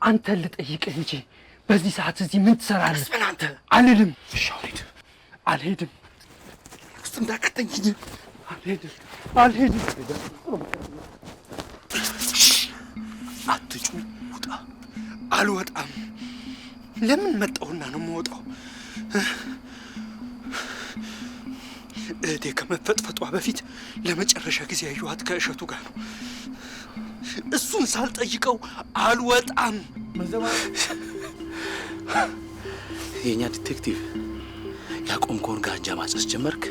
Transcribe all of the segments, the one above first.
አንተ ልጠይቅህ እንጂ በዚህ ሰዓት እዚህ ምን ትሰራለህ? አስበን አንተ። አልልም። እሺ አልሄድም። ውስጥ እንዳከተኝ አልሄድም። አትጩ፣ ውጣ። አልወጣም። ለምን መጣሁና ነው የምወጣው? እህቴ ከመፈጥፈጧ በፊት ለመጨረሻ ጊዜ ያየኋት ከእሸቱ ጋር ነው። እሱን ሳልጠይቀው አልወጣም። የእኛ ዲቴክቲቭ ያቆምከውን ጋንጃ ማጨስ ጀመርክ?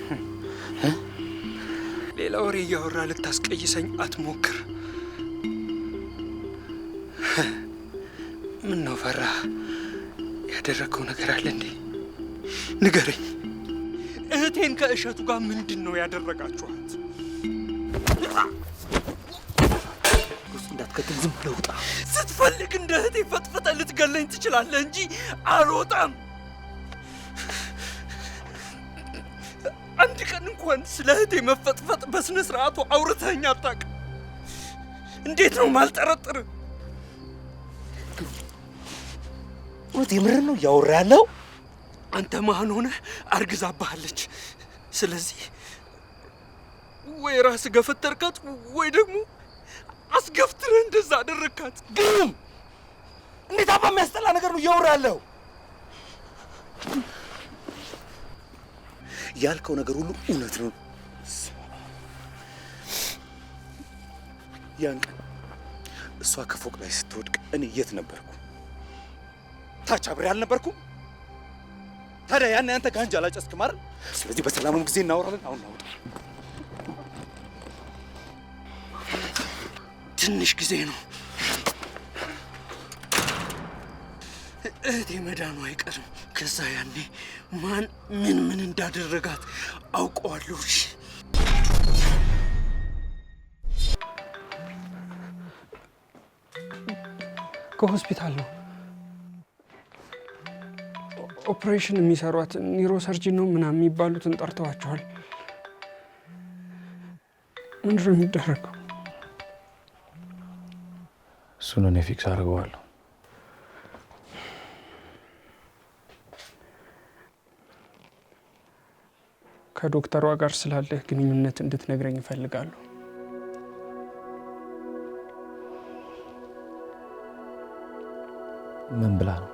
ሌላ ወሬ እያወራ ልታስቀይሰኝ አትሞክር። ምን ነው ፈራህ? ያደረገው ነገር አለ እንዴ? ንገረኝ። እህቴን ከእሸቱ ጋር ምንድን ነው ያደረጋችኋት? ውስጥ እንዳትከትል ዝም ብለህ ውጣ። ስትፈልግ እንደ እህቴ ፈጥፈጠ ልትገለኝ ትችላለህ እንጂ አልወጣም። አንድ ቀን እንኳን ስለ እህቴ መፈጥፈጥ በስነ ስርዓቱ አውርተኸኝ አታውቅም። እንዴት ነው ማልጠረጥር? ወት የምር ነው እያወራ ያለው? አንተ መሀን ሆነህ አርግዛባሃለች። ስለዚህ ወይ ራስህ ገፈተርካት ወይ ደግሞ አስገፍትረህ እንደዛ አደረግካት። ግን እንዴት አባ የሚያስጠላ ነገር ነው እያወራ ያለው? ያልከው ነገር ሁሉ እውነት ነው። ያን ቀን እሷ ከፎቅ ላይ ስትወድቅ እኔ የት ነበርኩ? ታች አብሬ አልነበርኩም? ታዲያ ያን አንተ ጋንጃ አላጨስክም አይደል? ስለዚህ በሰላሙም ጊዜ እናወራለን። አሁን እናውጣ። ትንሽ ጊዜ ነው። እህቴ መዳኑ አይቀርም። ከዛ ያኔ ማን ምን እንዳደረጋት አውቀዋለሁ። እሺ ከሆስፒታል ነው። ኦፕሬሽን የሚሰሯት ኒውሮ ሰርጅን ነው ምናምን የሚባሉትን ጠርተዋቸዋል። ምንድን ነው የሚደረገው? እሱን እኔ ፊክስ አድርገዋለሁ። ከዶክተሯ ጋር ስላለህ ግንኙነት እንድትነግረኝ እፈልጋለሁ። ምን ብላ ነው?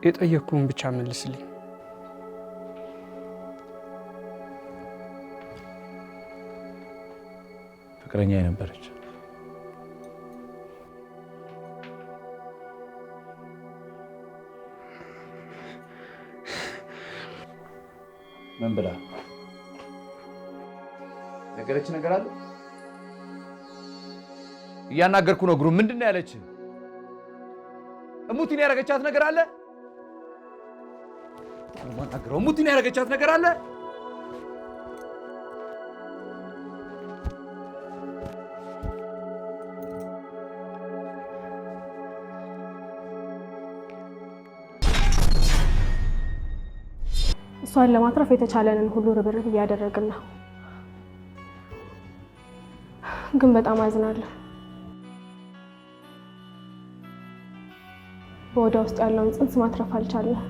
የጠየቅኩህን ብቻ መልስልኝ። ፍቅረኛ የነበረች ምን ብላ ነገረች? ነገር አለ? እያናገርኩ ነው። ግሩም ምንድን ነው ያለች? እሙቲን ያደረገቻት ነገር አለ? አልማናገረው። እሙቲን ያደረገቻት ነገር አለ? እሷን ለማትረፍ የተቻለንን ሁሉ ርብርብ እያደረግን ነው። ግን በጣም አዝናለሁ። በወዳ ውስጥ ያለውን ጽንስ ማትረፍ አልቻለም።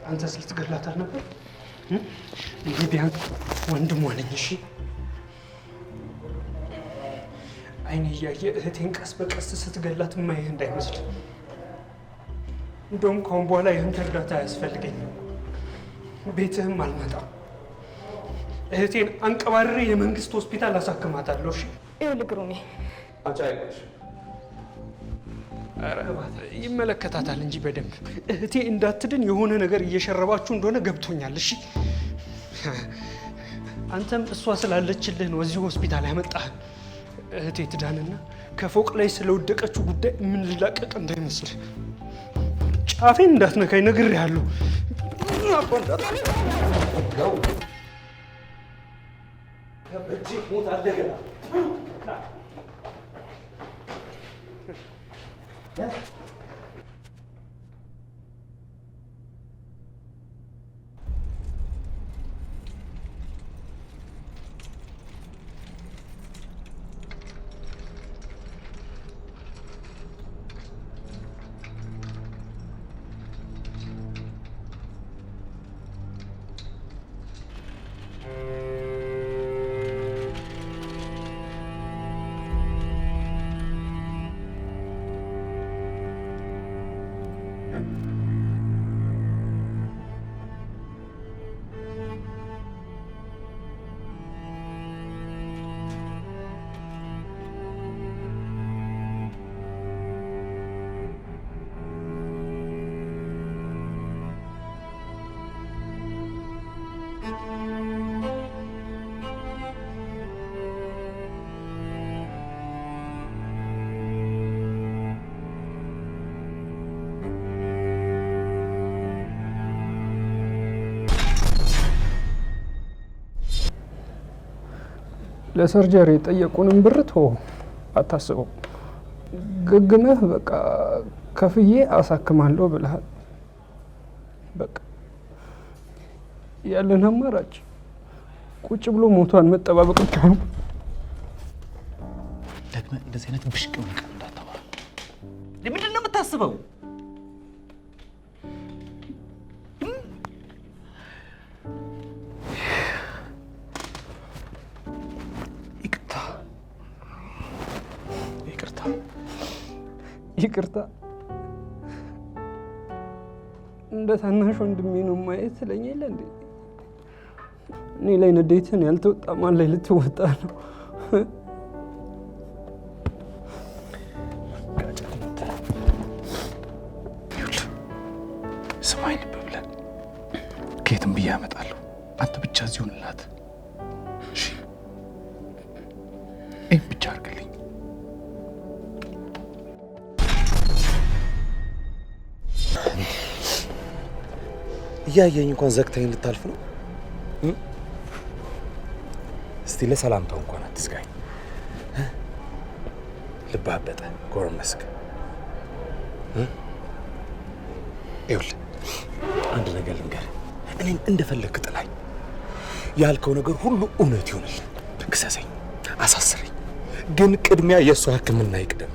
አንተስ ልትገላት ነበር? እንዴ ቢያንስ ወንድሟ ነኝ። እሺ አይኔ እያየ እህቴን ቀስ በቀስ ስትገላት ማየህ እንዳይመስል። እንደውም ከአሁን በኋላ ይህንተ እርዳታ አያስፈልገኝም። ቤትህም አልመጣም። እህቴን አንቀባርሬ የመንግስት ሆስፒታል አሳክማታለሁ። እሺ ይኸውልህ ግሩሜ፣ ይመለከታታል እንጂ በደንብ እህቴ እንዳትድን የሆነ ነገር እየሸረባችሁ እንደሆነ ገብቶኛል። እሺ አንተም እሷ ስላለችልህ ነው እዚህ ሆስፒታል ያመጣህ። እህቴ ትዳንና ከፎቅ ላይ ስለወደቀችው ጉዳይ ምን ልላቀቅ እንዳይመስል ጫፌን እንዳትነካኝ ነግሬሃለሁ። ለሰርጀሪ ጠየቁንም ብር ተው አታስበው። ግግመህ በቃ ከፍዬ አሳክማለሁ ብለሃል። በቃ ያለን አማራጭ ቁጭ ብሎ ሞቷን መጠባበቅ ብቻ ነው። ደግመህ እንደዚህ አይነት ብሽቅ ቃል እንዳታወራ። ምንድን ነው የምታስበው? ይቅርታ እንደ ታናሽ ወንድሜ ነው ማየት ስለኛለ እንዴ? እኔ ላይ ንዴትን ያልተወጣ ማን ላይ ልትወጣ ነው? ስማኝ ልብ ብለህ ከየትም ብዬ አመጣለሁ። አንተ ብቻ እዚህ ሁንላት። እሺ ይህን ብቻ አድርግልኝ። እያየኝ እንኳን ዘግተኝ ልታልፍ ነው? እስቲ ለሰላምታው እንኳን አትስጋኝ። ልብህ አበጠ፣ ጎረመስክ። ይኸውልህ አንድ ነገር ልንገርህ፣ እኔን እንደፈለግህ ጥላኝ፣ ያልከው ነገር ሁሉ እውነት ይሆንልኝ። ክሰሰኝ፣ አሳስረኝ፣ ግን ቅድሚያ የእሷ ሕክምና ይቅደም።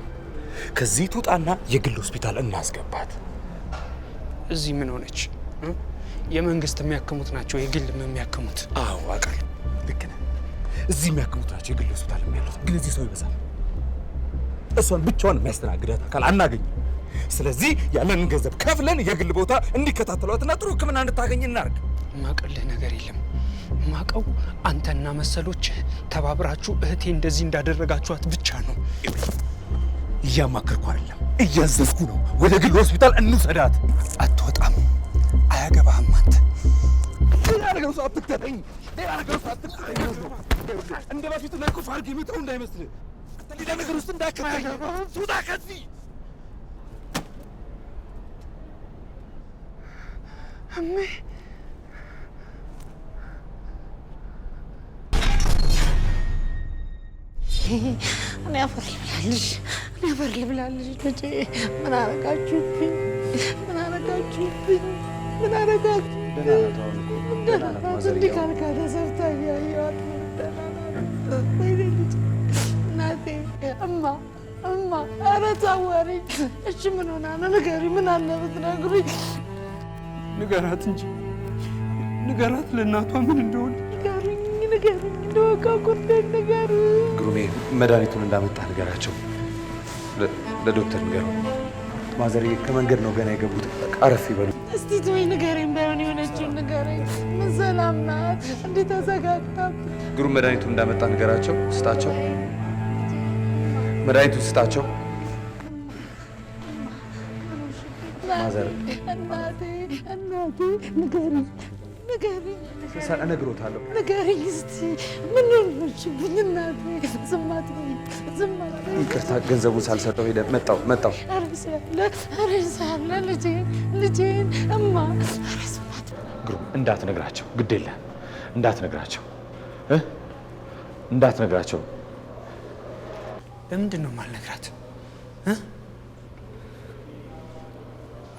ከዚህ ትውጣና የግል ሆስፒታል እናስገባት። እዚህ ምን ሆነች? የመንግስት የሚያክሙት ናቸው የግል የሚያክሙት? አዎ አውቃለሁ፣ ልክ ነህ። እዚህ የሚያክሙት ናቸው የግል ሆስፒታል የሚያሉት፣ ግን እዚህ ሰው ይበዛል። እሷን ብቻዋን የሚያስተናግዳት አካል አናገኝም። ስለዚህ ያለንን ገንዘብ ከፍለን የግል ቦታ እንዲከታተሏትና ጥሩ ሕክምና እንድታገኝ እናርግ። ማቀልህ ነገር የለም። ማቀው አንተና መሰሎች ተባብራችሁ እህቴ እንደዚህ እንዳደረጋችኋት ብቻ ነው። እያማከርኩ አይደለም፣ እያዘዝኩ ነው። ወደ ግል ሆስፒታል እንውሰዳት። አትወጣም፣ አያገባህም። አንተ ሌላ ነገር ውስጥ አትከተኝ፣ ሌላ ነገር ውስጥ አትከተኝ። እንደ በፊቱ ላይ ኩፍ አድርጌ የምተው እንዳይመስልህ። ሌላ ነገር ውስጥ እንዳትከተኝ። ውጣ ከዚህ። እሜ እኔ አፈር ልብላለሽ፣ እኔ አፈር ልብላለሽ። ልጄ ምን አረጋችሁብኝ? ምን አረጋችሁብኝ? ምን አረጋችሁ? ደህና ናት። እንዲህ ካልካ ተሰርታ እያየኋት ነው። ደህና ናት። ወይኔ ልጄ፣ እናቴ፣ እማ፣ ኧረ ታዋሪኝ። እሺ ምን ሆና ነው? ንገሪኝ። ምን አለ ብትነግሩኝ? ንገራት እንጂ ንገራት፣ ለእናቷ ምን እንደሆነ ንገሪኝ። እንደወቃ ጉዳይ ንገሪኝ። ግሩሜ መድኃኒቱን እንዳመጣ ንገራቸው። ለዶክተር ንገረው። ማዘር ከመንገድ ነው ገና የገቡት። አረፍ ይበሉ። እስቲ ተወኝ፣ ንገረኝ። ባይሆን የሆነችውን ንገረኝ። ምን ሰላም ናት? እንዴት ተዘጋግታብ? ግሩም መድኃኒቱን እንዳመጣ ንገራቸው። ስጣቸው፣ መድኃኒቱን ስጣቸው። ማዘር እናቴ ንገሪኝ እነግሮታለሁ። ንገሪኝ እስቲ ምን ሆነችብኝ እናቴ? ዝም አትበይ። ይቅርታ ገንዘቡን ሳልሰጠው ሄደ። መጣው አረሳለ ልጄን እማ አረስማት ግሩም እንዳትነግራቸው፣ ግድ የለም እንዳትነግራቸው። ለምንድን ነው የማልነግራት?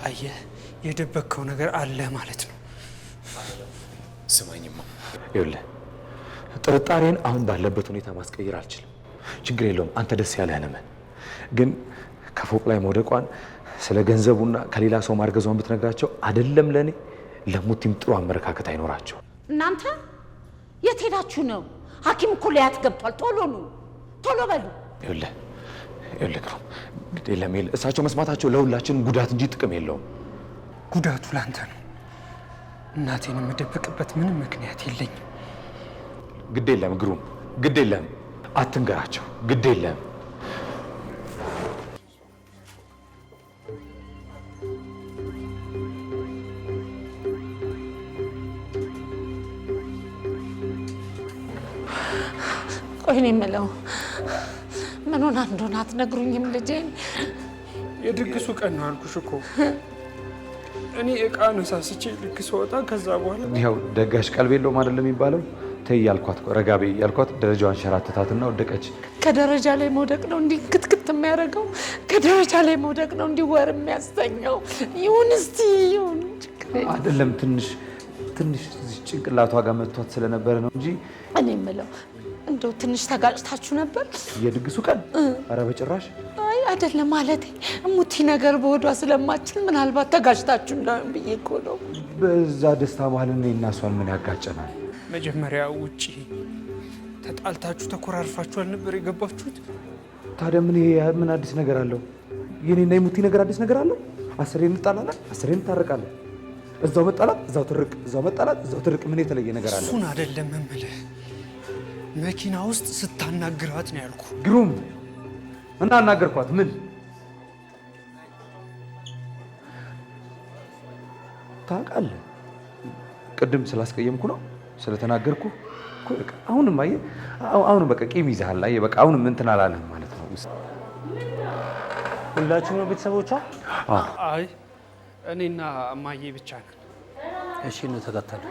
አየህ የደበቅከው ነገር አለ ማለት ነው። ስማኝማ፣ ይኸውልህ ጥርጣሬን አሁን ባለበት ሁኔታ ማስቀየር አልችልም። ችግር የለውም፣ አንተ ደስ ያለህን እመን። ግን ከፎቅ ላይ መውደቋን ስለ ገንዘቡና ከሌላ ሰው ማርገዟን ብትነግራቸው አይደለም ለእኔ ለሙቲም ጥሩ አመለካከት አይኖራቸው። እናንተ የት ሄዳችሁ ነው? ሐኪም እኮ ሊያት ገብቷል። ቶሎ በሉ። ይኸውልህ ግሩም፣ ግድ የለም እሳቸው መስማታቸው ለሁላችንም ጉዳት እንጂ ጥቅም የለውም። ጉዳቱ ላንተ ነው። እናቴን የምደብቅበት ምንም ምክንያት የለኝም። ግድ የለም ግሩም፣ ግድ የለም አትንገራቸው፣ ግድ የለም። ቆይ እኔ የምለው ምን ሆና እንደሆነ አትነግሩኝም? ልጄን የድግሱ ቀን ነው አልኩሽ እኮ። እኔ እቃ ነሳስቼ ልክ ስወጣ ከዛ በኋላ ያው ደጋሽ ቀልብ የለውም አይደለም የሚባለው። ተይ ያልኳት ረጋቤ ያልኳት ደረጃዋን ሸራተታትና ወደቀች። ከደረጃ ላይ መውደቅ ነው እንዲህ ክትክት የሚያደርገው? ከደረጃ ላይ መውደቅ ነው እንዲህ ወር የሚያስተኛው? ይሁን እስቲ ይሁን፣ አይደለም ትንሽ ጭንቅላቷ ጋር መቷት ስለነበረ ነው እንጂ እኔ የምለው እንደው ትንሽ ተጋጭታችሁ ነበር? የድግሱ ቀን? ኧረ በጭራሽ። አይ አይደለም ማለቴ እሙቲ ነገር በወዷ ስለማችል ምናልባት ተጋጭታችሁ እንዳይሆን ብዬ እኮ ነው። በዛ ደስታ መሀል እኔና እሷን ምን ያጋጨናል? መጀመሪያ ውጪ ተጣልታችሁ ተኮራርፋችሁ አልነበር የገባችሁት? ታዲያ ምን አዲስ ነገር አለው? የኔና የሙቲ ነገር አዲስ ነገር አለው? 10 እንጣላለን፣ 10 እንታረቃለን። እዛው መጣላት፣ እዛው ትርቅ፣ እዛው መጣላት፣ እዛው ትርቅ። ምን የተለየ ነገር አለው? እሱን አይደለም እምልህ፣ መኪና ውስጥ ስታናግራት ነው ያልኩ። ግሩም እና አናገርኳት። ምን ታውቃለህ? ቅድም ስላስቀየምኩ ነው ስለተናገርኩ። አሁንም አየህ፣ አሁንም በቃ ቂም ይዘሃል። አየህ በቃ አሁንም እንትን አላለህም ማለት ነው። ሁላችሁም ነው ቤተሰቦቿ? አይ እኔና እማዬ ብቻ ነን። እሺ ነው ተከተሉ።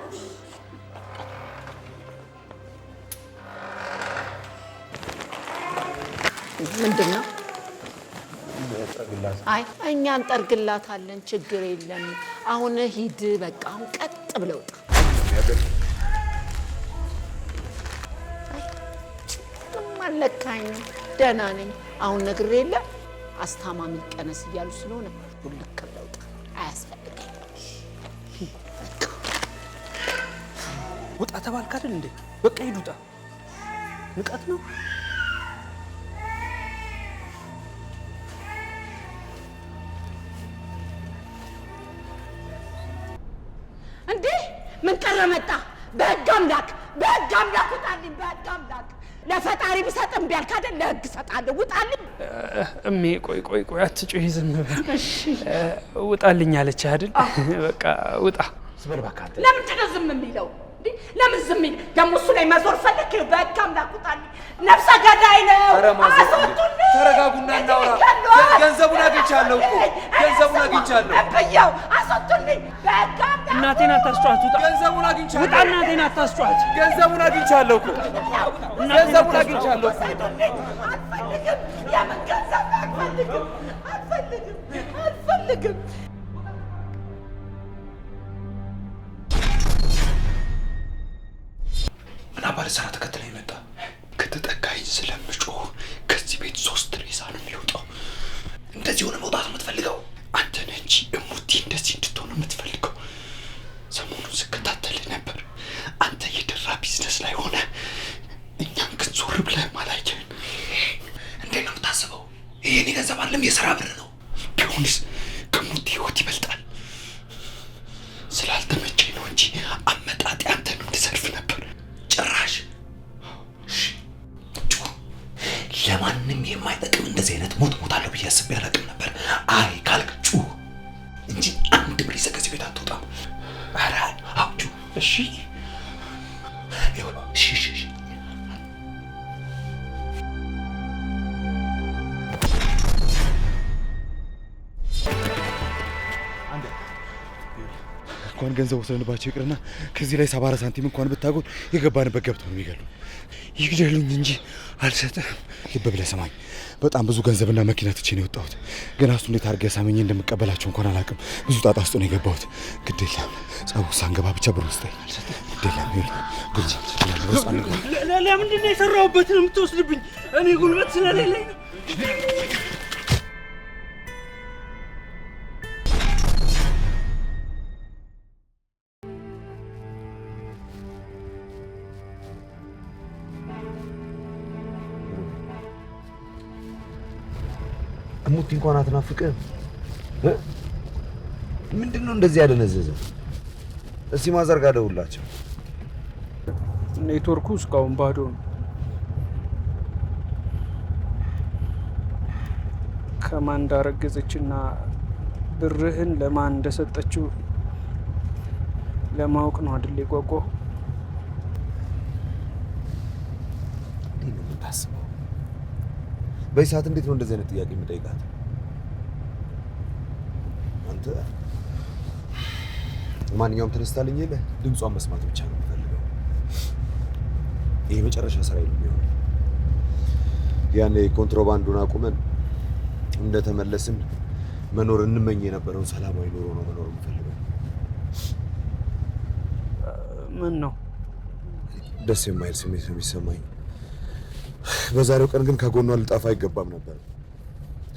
ምንድን ነው? አይ እኛ እንጠርግላታለን፣ ችግር የለም። አሁን ሂድ በቃ። አሁን ቀጥ ብለው ውጣ። አለካኝ ደህና ነኝ። አሁን ነግሬ የለ አስታማሚ ቀነስ እያሉ ስለሆነ ልክ ብለው ውጣ። አያስፈልግም። ውጣ ተባልክ አይደል እንዴ? በቃ ሂድ ውጣ። ንቀት ነው። እንዴ ምን ቀረ መጣ? በህግ አምላክ ውጣልኝ። በህግ አምላክ ለፈጣሪ ብሰጥ እምቢ አልክ አይደል? ለህግ እሰጣለሁ። ውጣልኝ። እሜ ቆይ አትጩሂ፣ ዝም በል። ውጣልኝ አለች አይደል? በቃ ውጣ። ለምንድን ነው ዝም የሚለው? ለምን ዝም ይል? ደግሞ እሱ ላይ መዞር ፈለክ? በህግ አምላክ ውጣልኝ። ነፍሰ ገዳይ ነው። አስወጡልኝ። ተረጋጉና እናውራ። ገንዘቡን አግኝቻለሁ እኮ ገንዘቡን አግኝቻለሁ። እብየው አስወጡልኝ። በህግ አምላክ እናቴን አታስጨዋት። ውጣ። ገንዘቡን አግኝቻለሁ። ውጣ። እናቴን አታስጨዋት። ገንዘቡን አግኝቻለሁ እኮ ገንዘቡን አግኝቻለሁ። አልፈልግም። የምን ገንዘብ? አልፈልግም። ምን አባል ስራ ተከትለኝ መጣ። ከተጠጋኝ ስለምጮህ ከዚህ ቤት 3 ሬሳ ነው የሚወጣው። እንደዚህ ሆነ መውጣት የምትፈልገው አንተ ነህ እንጂ እሙቲ እንደዚህ እንድትሆን የምትፈልገው። ሰሞኑን ስከታተልህ ነበር። አንተ የደራ ቢዝነስ ላይ ሆነ እኛን ግን ዞር ብለህ አላየህም። እንዴት ነው የምታስበው? ይሄ የኔ ገንዘብ አይደለም፣ የስራ ብር ነው። ቢሆንስ ከሙቲ ህይወት ይበልጣል። ስላልተመቸኝ ነው እንጂ አመጣጤ አንተንም ልዘርፍ ነበር። ጭራሽ ለማንም የማይጠቅም እንደዚህ አይነት ሞት ሞታለሁ ብዬ አስቤ አላውቅም ነበር። አይ ካልክ ጩህ። እንጂ አንድ ብር ይዘህ ከዚህ ቤት አትወጣም። ኧረ አውጁ። እሺ እሺ እንኳን ገንዘብ ወሰንባቸው ይቅርና ከዚህ ላይ 74 ሳንቲም እንኳን ብታጎል የገባንበት ገብተው ነው የሚገሉን። ይግደሉኝ እንጂ አልሰጥም። ልብ ብለህ ስማኝ፣ በጣም ብዙ ገንዘብና መኪና ትቼ ነው የወጣሁት። ግን እሱ እንዴት አድርገህ ሳመኝ እንደምቀበላቸው እንኳን አላውቅም። ብዙ ጣጣ ውስጥ ነው የገባሁት። ግድ የለም ጸቡ ሳንገባ ብቻ ብር ውስጠኝ። ግድ የለም ለምንድን ነው የሰራሁበትን የምትወስድብኝ? እኔ ጉልበት ስለሌለኝ ነው። ሙቲ እንኳን አትናፍቅም? ምንድነው እንደዚህ ያደነዘዘ? እስቲ ማዘርጋ ደውላቸው። ኔትወርኩ እስካሁን ባዶ ነው። ከማን እንዳረገዘችና ብርህን ለማን እንደሰጠችው ለማወቅ ነው አይደል የጓጓው? እንዴት ነው የምታስበው? በዚህ ሰዓት እንዴት ነው እንደዚህ አይነት ጥያቄ የምጠይቃት? አንተ ማንኛውም ተነስታልኝ የለ ድምጿን መስማት ብቻ ነው የምፈልገው። ይሄ መጨረሻ ስራ የሚሆነው ያኔ ኮንትሮባንዱን አቁመን እንደተመለስን መኖር እንመኝ የነበረውን ሰላማዊ ኑሮ ነው መኖር የምፈልገው። ምን ነው ደስ የማይል ስሜት ነው የሚሰማኝ። በዛሬው ቀን ግን ከጎኗ ልጣፋ አይገባም ነበር።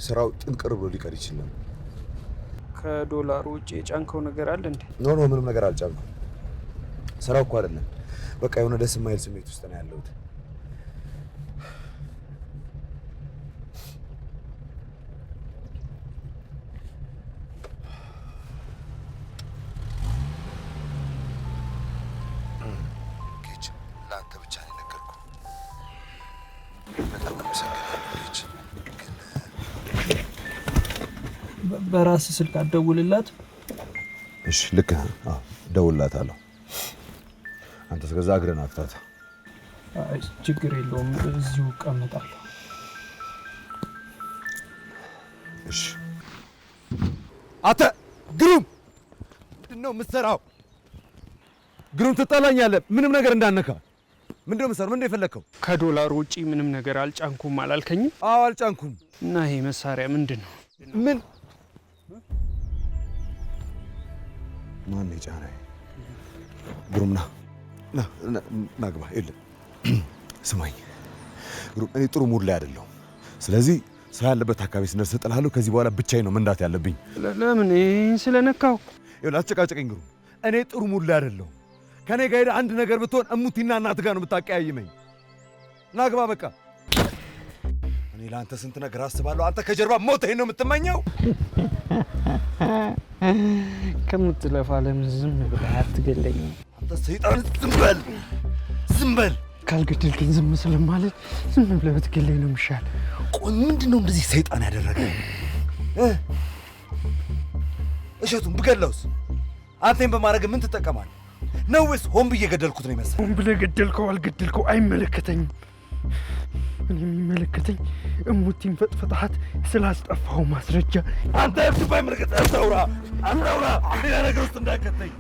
ስራው ጥንቅር ብሎ ሊቀር ይችል ነበር። ከዶላሩ ውጭ የጫንከው ነገር አለ እንዴ? ኖ ምንም ነገር አልጫንኩም። ስራው እኮ አይደለም፣ በቃ የሆነ ደስ የማይል ስሜት ውስጥ ነው ያለሁት። ጌች ለአንተ ብቻ ነው የነገርኩህ። በጣም አመሰግናለሁ ጌች። በራስ ስልክ አትደውልላት? እሺ ልክ ነህ። አዎ እደውልላታለሁ። አንተ እስከዛ እግርህን አፍታታ። አይ ችግር የለውም፣ እዚሁ እቀመጣለሁ። እሺ አንተ ግሩም፣ ምንድን ነው የምትሰራው? ግሩም ትጠላኛለህ። ምንም ነገር እንዳነካ። ምንድን ነው የምትሰራው? ምንድን ነው የፈለግከው? ከዶላሩ ውጪ ምንም ነገር አልጫንኩም አላልከኝም? አዎ አልጫንኩም። እና ይሄ መሳሪያ ምንድን ነው? ምን ማን የጫነኝ? ግሩም ና ግባ። የለም ስማኝ ግሩም፣ እኔ ጥሩ ሙድ ላይ አይደለሁም። ስለዚህ ሰው ያለበት አካባቢ ስነርስ እጥልሃለሁ። ከዚህ በኋላ ብቻዬን ነው መንዳት ያለብኝ። ለምን? ይሄን ስለነካው? ይኸውልህ አትጨቃጨቀኝ ግሩም፣ እኔ ጥሩ ሙድ ላይ አይደለሁም። ከኔ ጋር ሄደህ አንድ ነገር ብትሆን እሙቲና እናትህ ጋር ነው የምታቀያይመኝ። ና ግባ በቃ። እኔ ለአንተ ስንት ነገር አስባለሁ። አንተ ከጀርባ ሞተኸኝ ነው የምትመኘው። ከምትለፋ ለምን ዝም ብለህ አትገለኝም? አንተ ሰይጣን፣ ዝም በል። ካልገደልከኝ ዝም ስለማለት ዝም ብለህ ብትገለኝ ነው የሚሻል። ቆይ ምንድን ነው እንደዚህ ሰይጣን ያደረገ? እሸቱን ብገለውስ አንተን በማድረግ ምን ትጠቀማለህ? ነው ወይስ ሆን ብዬ ገደልኩት ነው ይመስል? ሆን ብለህ ገደልከው አልገደልከው አይመለከተኝም። እኔ የሚመለከተኝ እሙቲን ፈጥፈጣት ስላስጠፋው ማስረጃ። አንተ እርግባይ ምርግጥ አታውራ፣ ሌላ ነገር ውስጥ እንዳከተኝ